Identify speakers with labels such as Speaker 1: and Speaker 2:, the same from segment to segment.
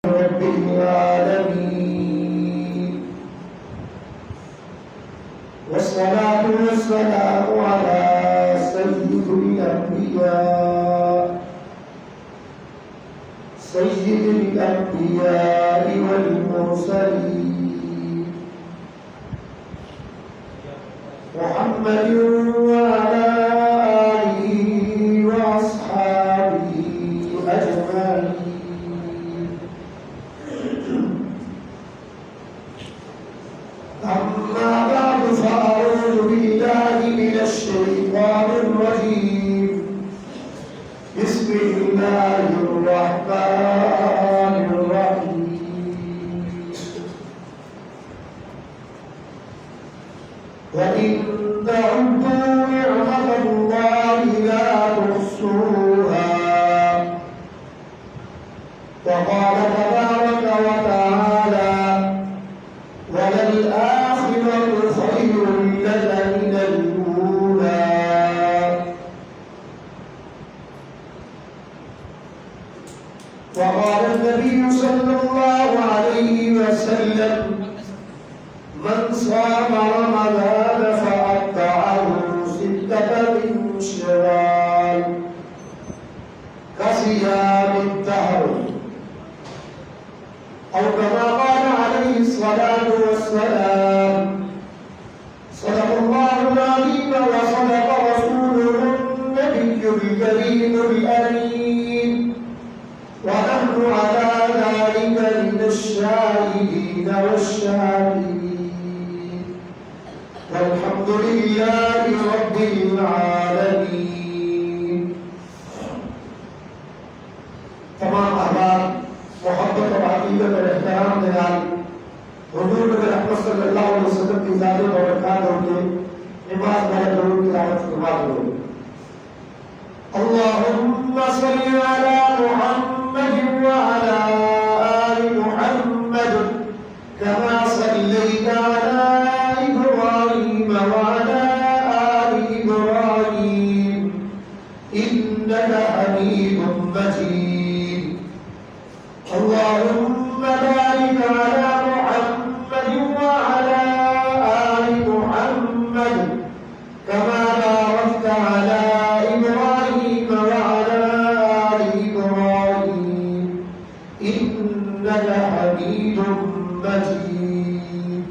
Speaker 1: رب العالمين والصلاة والسلام على سيد الأنبياء والمرسلين محمد وعلى آله وأصحابه أجمعين. أما بعد فأعوذ بالله من الشيطان الرجيم. بسم الله الرحمن الرحيم. وإن تعدوا نعمة الله لا تحصوها. وقال تبارك وتعالى وللآخرة خير لك من الأولى. وقال النبي صلى الله عليه وسلم من صام رمضان فأتبعه ستة من شوال كصيام الدهر أو كما قال عليه الصلاة والسلام. صدق الله العظيم وصدق رسوله النبي الكريم الأمين ونحن على ذلك من الشاهدين والشاكرين والحمد لله رب العالمين. تمام احباب محبت و عقیدت اور احترام کے نال حضور نبی رحمت صلی اللہ علیہ وسلم کی ذات و برکات کے نماز میں ضرور کی دعوت فرما دو. اللهم صل على محمد وعلى آل محمد كما صليت على إبراهيم وعلى آل إبراهيم إنك حميد مجيد. اللهم بارك على محمد وعلى آل محمد كما باركت على إبراهيم وعلى آل إبراهيم إنك حميد مجيد.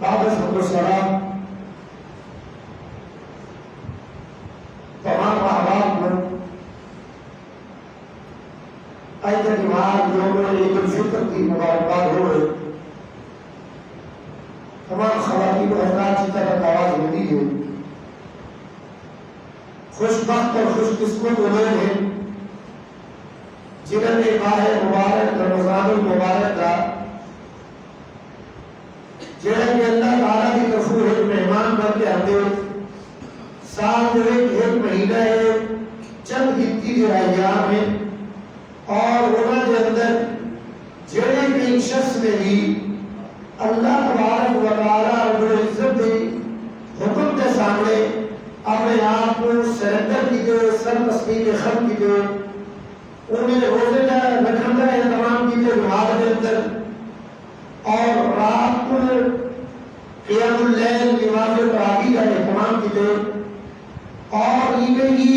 Speaker 1: بعد شکر سلام تمام احباب کو عید الجمعہ یوم عید الفطر کی مبارکباد ہو. تمام خواتین و حضرات کی طرف آواز ملی ہے. خوش بخت اور خوش قسمت وہ لوگ ہیں جنہوں نے ماہ مبارک رمضان المبارک کا جنہوں نے اللہ تعالیٰ کی طرف ایک مہمان بن کے آتے سال جو ایک مہینہ ہے چند گنتی جو ایام ہیں اور انہوں کے اندر جڑے بھی شخص نے بھی اللہ تبارک و تعالیٰ رب العزت کے حکم کے سامنے اپنے آپ کو سرنڈر کی گئے سر تسلیم خم کی گئے انہیں روزے کا رکھن کا اہتمام کی گئے نماز کے اندر اور رات کو قیام اللیل نماز تراویح کا اہتمام کی گئے اور یہ ہی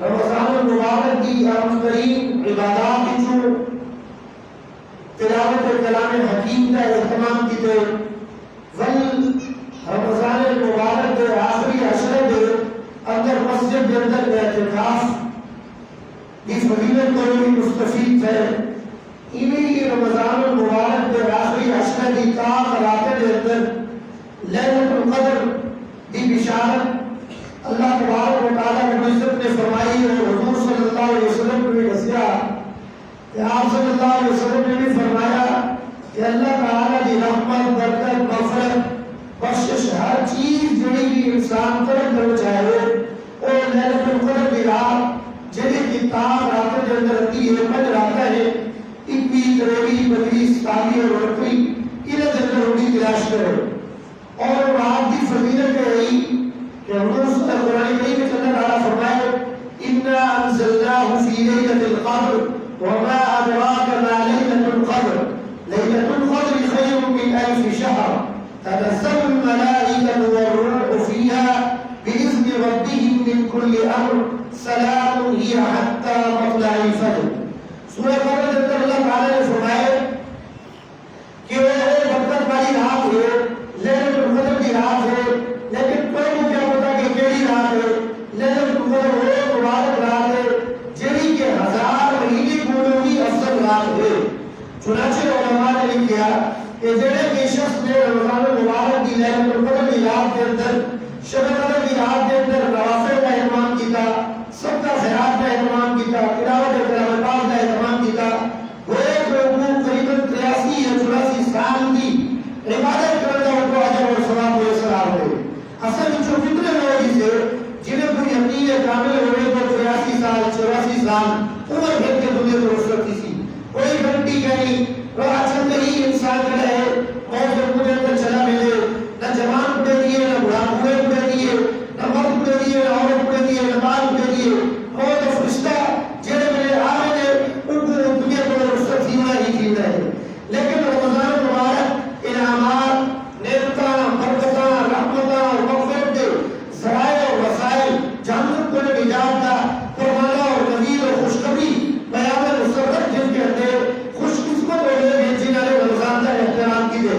Speaker 1: رمضان المبارک کی اہم ترین عبادات جو تلاوت کلام حکیم کا اہتمام کی گئے رمضان المبارک کے آخری عشرے کے اندر مسجد کے اندر اعتکاف کی فضیلت کو بھی مستفید ہے. انہی رمضان المبارک کے آخری عشرے کی تاخ راتیں کے اندر لیلۃ القدر کی بشارت اللہ تبارک و تعالیٰ کی عزت نے فرمائی ہے. حضور صلی اللہ علیہ وسلم نے بھی دسیا کہ آپ صلی اللہ علیہ وسلم نے بھی فرمایا کہ اللہ تعالیٰ کی رحمت برکت مغفرت بخشش ہر چیز جڑی بھی انسان طرف کرنا چاہے اور لیلۃ القدر کی رات جڑی کی تاخ راتیں کے اندر رہتی ہے پنج راتیں ہیں 21 23 25 27 اور 28 انہیں اندر ہوگی تلاش کرو اور رات کی فضیلت ہے کہ حضور صلی اللہ علیہ وسلم نے اللہ تعالیٰ فرمائے انا انزلناه فی لیلۃ القدر وما ادراک ما لیلۃ القدر لیلۃ القدر خیر من الف شہر تنزل الملائکۃ والروح فیها بإذن ربهم من كل امر سلام هي حتى مطلع الفجر. سورہ قدر کے اندر اللہ تعالی نے فرمایا کہ وہ برکت والی رات ہے، لیلۃ القدر کی رات ہے، لیکن کوئی کیا پتا کہ کیڑی رات ہے. لیلۃ القدر وہ مبارک رات ہے جڑی کہ 1000 مہینے گونوں کی افضل رات ہے. چنانچہ علماء نے لکھا کہ جڑے بھی شخص نے رمضان المبارک کی لیلۃ القدر کی رات کے اندر شب قدر کی رات کے اندر نوافل کا اہتمام کیا، صدقہ خیرات کا اہتمام کیا، تلاوت کلام پاک کا اہتمام کیا، وہ ایک لوگوں قریب 83 یا 84 سال کی عبادت کرتا ان کو اجر اور ثواب میسر آئے. اصل جو کتنے لوگ اسے جنہیں کوئی یقین کامل ہوئے تو 83 سال 84 سال عمر بھر کے دنیا کو رخصت کسی کوئی گھنٹی کہیں وہ اچھا ہی انسان کا ہے اور جب مجھے اندر چلا ملے نہ جوان اٹھے دیے نہ بڑھاپے اٹھے دیے نہ مرد اٹھے دیے نہ عورت اٹھے دیے نہ بال اٹھے دیے اور تو فرشتہ جڑے میرے آنے نے ان کو دنیا کو رخصت تھینا ہی تھینا ہے. لیکن رمضان مبارک انعامات نعمتاں برکتاں رحمتاں اور مغفرت کے ذرائع اور وسائل جہنم کو نجات کا فرمانا اور نذیر اور خوشخبری بیان مسرت جن کے اندر خوش قسمت ہو گئے ہیں جنہوں نے رمضان کا احترام کیے.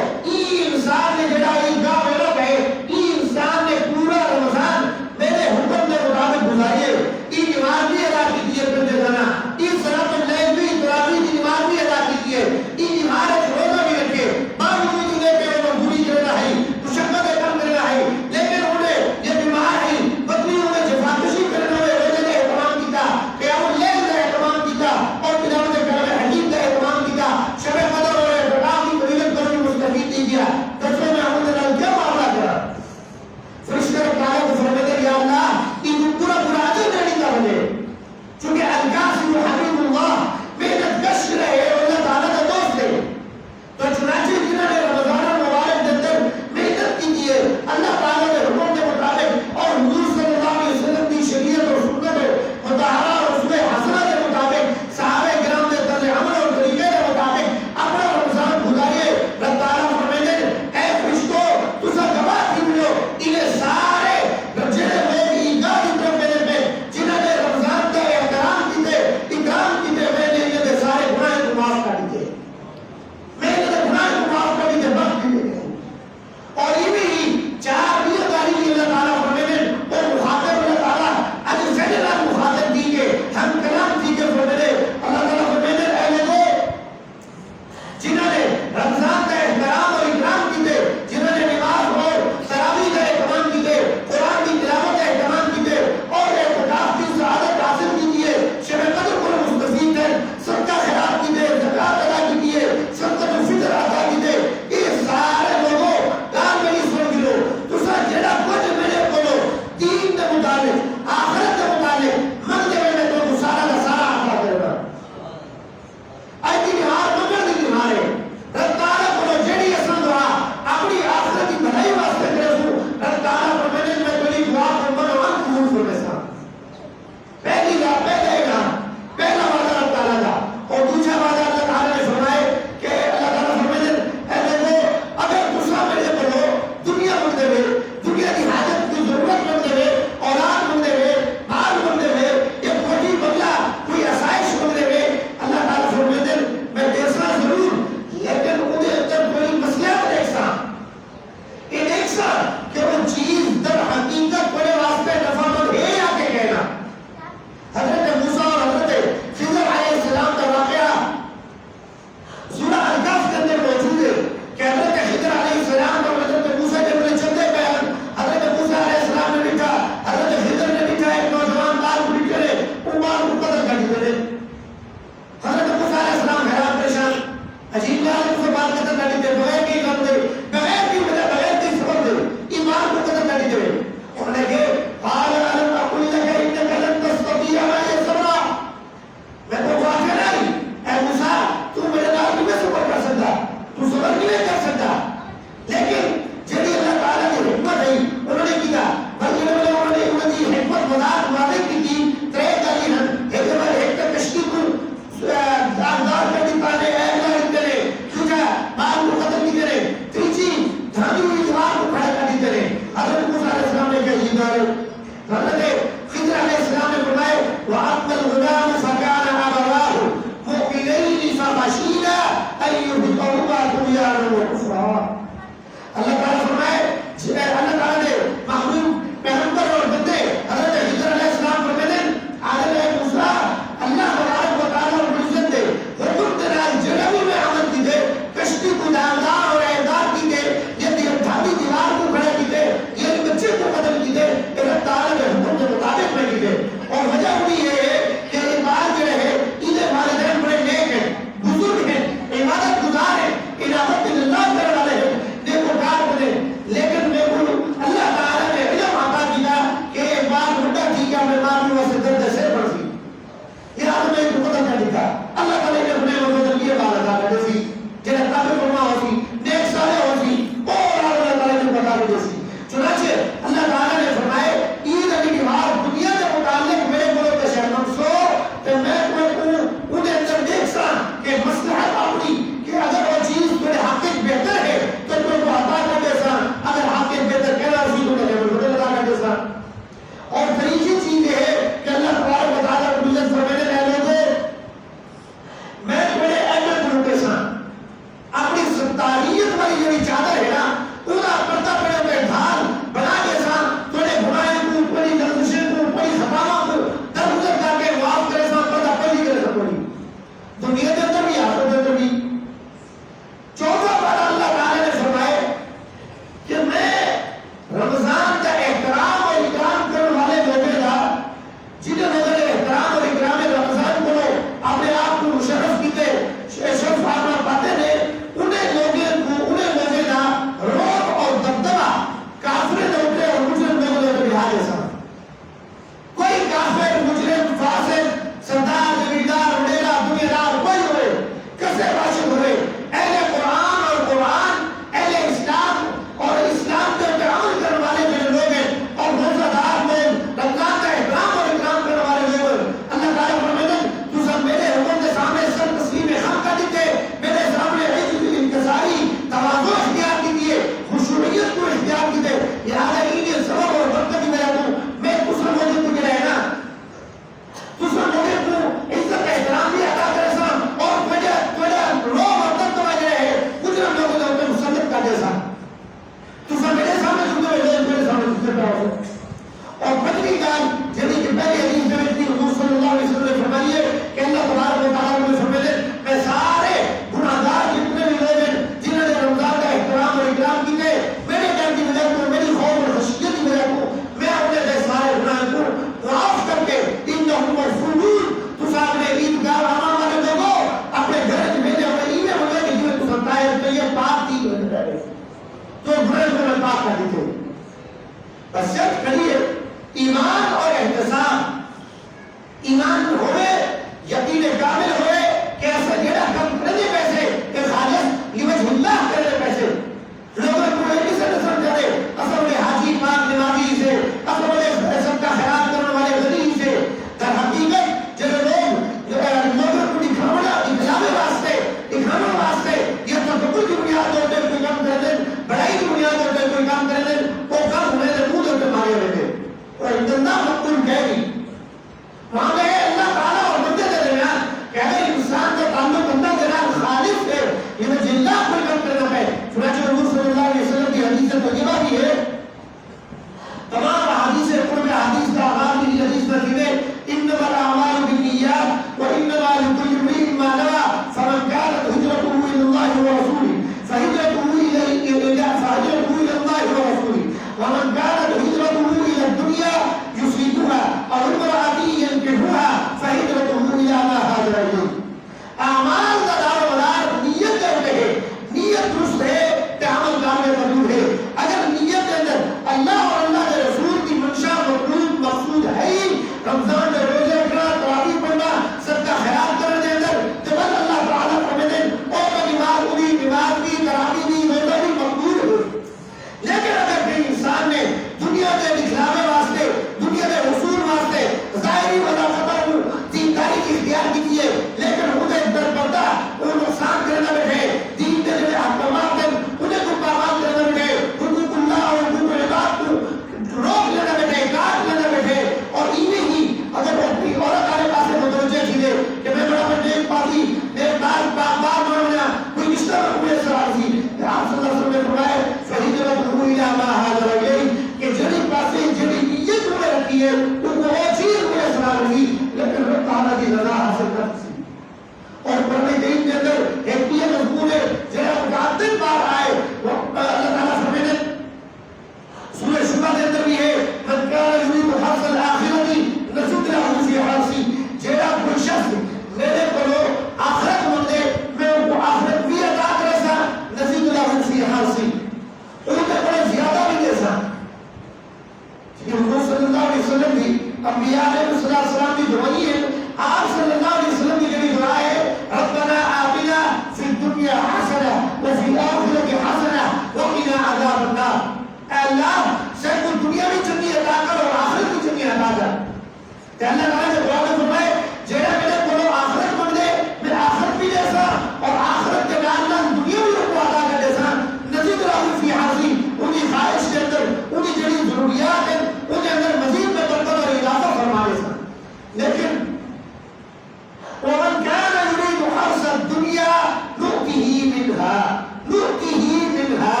Speaker 1: منها نؤته منها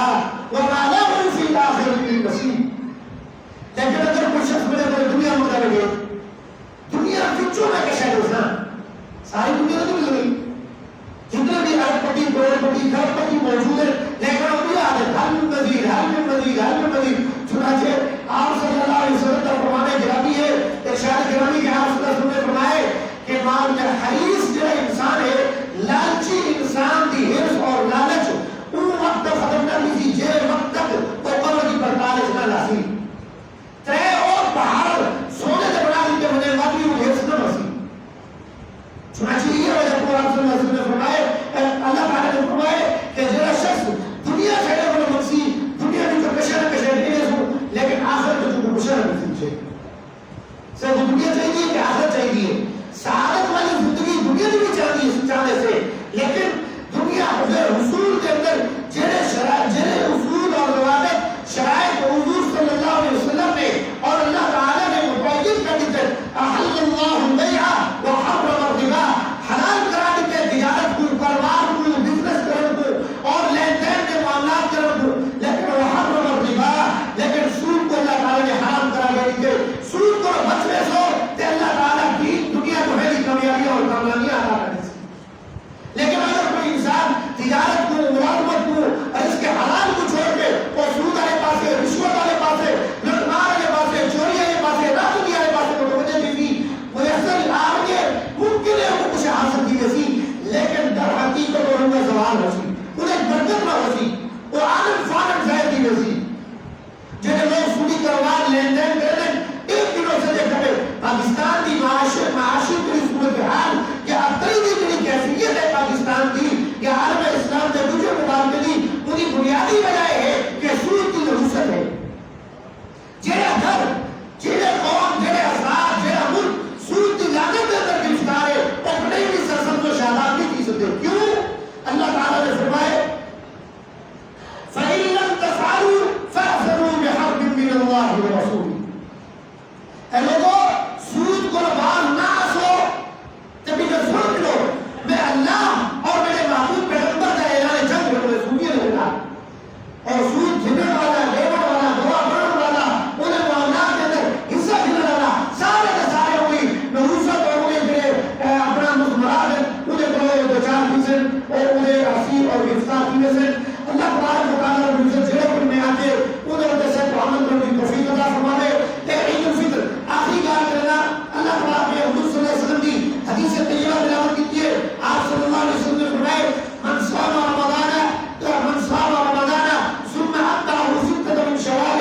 Speaker 1: وما له في الآخرة من نصيب. لیکن اگر کوئی شخص میرے کو دنیا میں مدد لگے, دنیا کچھوں میں کیسے دوسنا ساری دنیا تو مل گئی, جتنے بھی ارب پتی کروڑ پتی کھرب پتی موجود ہے, لیکن اب یہ آدھے حل میں مزید حل میں مزید حل میں مزید. چنانچہ آپ صلی اللہ علیہ وسلم کا فرمانے گرامی ہے, ارشاد گرامی کے آپ صلی اللہ علیہ وسلم نے فرمائے کہ مال کا حریص جو انسان ہے, لالچی انسان دی حرص اور لالچ ان وقت ختم نہ کسی جے وقت تک وہ قبر کی پرتالش نہ لاسی ترے اور پہاڑ سونے سے بنا دیتے ہونے واقعی وہ حرص نہ بسی. چنانچہ یہ وجہ قرآن صلی اللہ علیہ وسلم نے فرمائے, اللہ تعالیٰ نے فرمائے کہ جرا شخص دنیا چھڑے ہونے مقصی دنیا کی تو کشہ نہ کشہ نہیں سو, لیکن آخر تو جو کشہ نہ کشہ چھے سے وہ دنیا چاہیے کہ آخر چاہیے. سعادت والی زندگی دنیا کی بھی چاہنے سے, لیکن دنیا حصول کے اندر جنہیں شرائط جنہیں اصول اور روابط شرائط حضور صلی اللہ علیہ وسلم نے اور اللہ تعالیٰ نے متعین کر دیتے, احل اللہ البیع وحرم الربا, حلال کرا دیتے تجارت کو, کاروبار کو, بزنس کرنے کو اور لین دین کے معاملات کرنے کو, لیکن وحرم الربا, لیکن سود کو اللہ تعالیٰ نے حرام کرا دیتے. سود کو بچنے سو تے اللہ تعالیٰ کی دنیا کو ہے کامیابیاں اور کامیابیاں عطا کرنے سے. لیکن اگر کوئی انسان تجارت کو, ملازمت کو اور اس کے حلال کو چھوڑ کے وہ سود والے پاسے, رشوت والے پاسے, لوٹمار والے پاسے, چوری والے پاسے, راشدی والے پاسے کو توجہ دی تھی, میسر آگے ممکن ہے وہ کچھ حاصل کی ویسی, لیکن در حقیقت اور ان کا زوال ہوسی, انہیں برکت نہ ہوسی, وہ عالم فارم ظاہر کی ویسی. جنہیں لوگ سودی کاروبار لین دین کر لیں, ایک دنوں سے دیکھا ہے پاکستان کی معاشی کی صورتحال کہ اب تری کیفیت ہے پاکستان کی یا عالم اسلام کے دوسرے مقابلے کی, انہی بنیادی وجہ ہے کہ سود کی نحوست ہے. جنہیں گھر, جنہیں قوم, جنہیں افراد, جنہیں ملک سود کی لعنت کے اندر گرفتار ہے, اپنے بھی سرسبز و شاداب نہیں کی سکتے. کیوں؟ اللہ تعالیٰ نے فرمائے فَإِن لَمْ تَفْعَلُوا فَأْذَنُوا بِحَرْبٍ مِّنَ اللَّهِ وَرَسُولِهِ. اے لوگوں, سود کو باز نہ سو تبھی جو سن لو میں اللہ اور میرے محبوب پیغمبر کا اعلان جنگ میں سودی نہیں رہا, اور سود جھنڈ والا, لیبر والا, دوا بڑھن والا, انہیں معاملات کے اندر حصہ جھنڈ والا سارے کے سارے ہوئی نحوست اور انہیں جو اپنا مزمرات ہے انہیں کرو دو چار فیصد اور انہیں اسیر اور گرفتار کی وجہ سے اللہ تبارک و تعالیٰ نے مجھے جڑے پر میں آتے انہیں وجہ سے محمد کرنے کی توفیق عطا فرمائے. عید الفطر آخری بات کرنا, اللہ تبارک نے حضور صلی اللہ علیہ وسلم کی حدیث طیبہ تلاوت کی ہے. آپ صلی اللہ علیہ وسلم نے فرمائے من صام رمضان ثم اتبعه ستة من شوال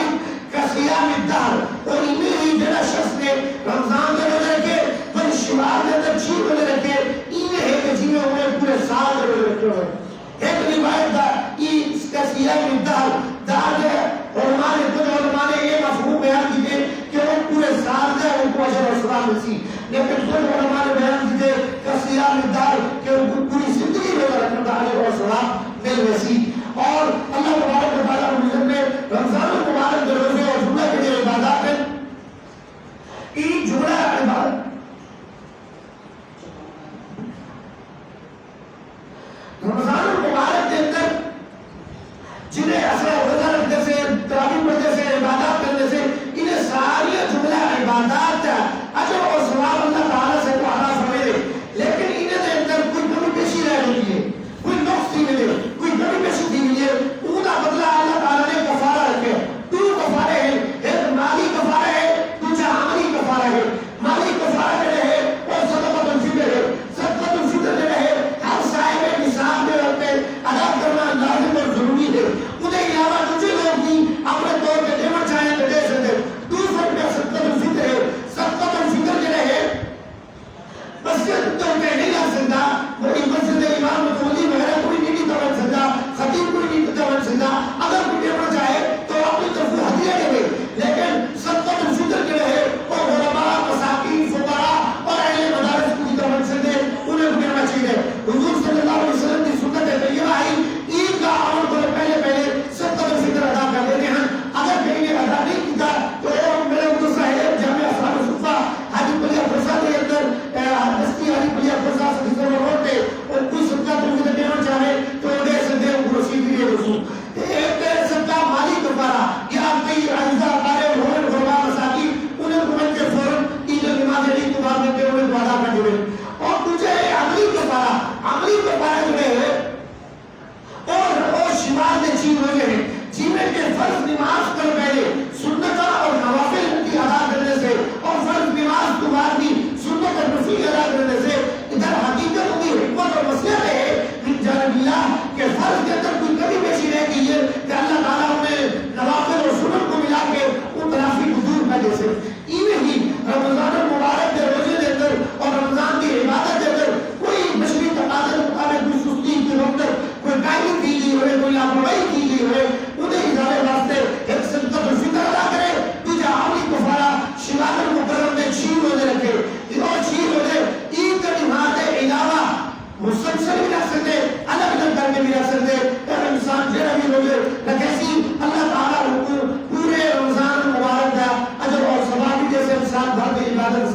Speaker 1: كصيام الدهر. اور انہیں جڑا شخص نے رمضان کے روزے رکھے پھر شوال کے اندر 6 روزے رکھے, انہیں ہے کہ جنہیں انہیں پورے سال روزے رکھے ہوئے. ایک روایت دا اس کا صيام الدهر دار ہے, اور ہمارے کچھ علماء نے یہ مفہوم بیان کیے کہ وہ پورے سال میں ان کو اجر و ثواب ملتی, لیکن کچھ علماء نے بیان کیے کہ صيام الدهر کہ ان کو پوری زندگی روزہ رکھنے کا اجر و ثواب مل ویسی. اور اللہ تبارک و تعالیٰ نے رمضان المبارک کے روزے اور جمعہ کے لیے عبادات میں عید جمعہ عبادت رمضان المبارک کے اندر جنہیں اثر روزہ رکھنے سے, تراویح پڑھنے سے, عبادات کرنے سے, انہیں ساری جملہ عبادات اجر اور ثواب اللہ تعالیٰ سے تو عطا فرمائے, لیکن انہیں کے اندر کوئی کمی پیشی رہ رہی ہے, کوئی نقص نہیں ملے, کوئی کمی پیشی دی ہوئی ہے, ان کا بدلہ اللہ تعالیٰ نے کفارہ رکھے. 2 کفارے ہیں, ایک مالی کفارہ ہے, دوسرا عملی کفارہ ہے. مالی کفارہ جو ہے اور صدقۃ الفطر ہے. صدقۃ الفطر جو ہے ہر صاحب نصاب میں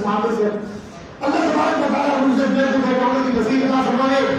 Speaker 1: اس معاملے سے اللہ تبارک و تعالیٰ مجھ سے بے خود ہونے کی نصیب عطا فرمائے.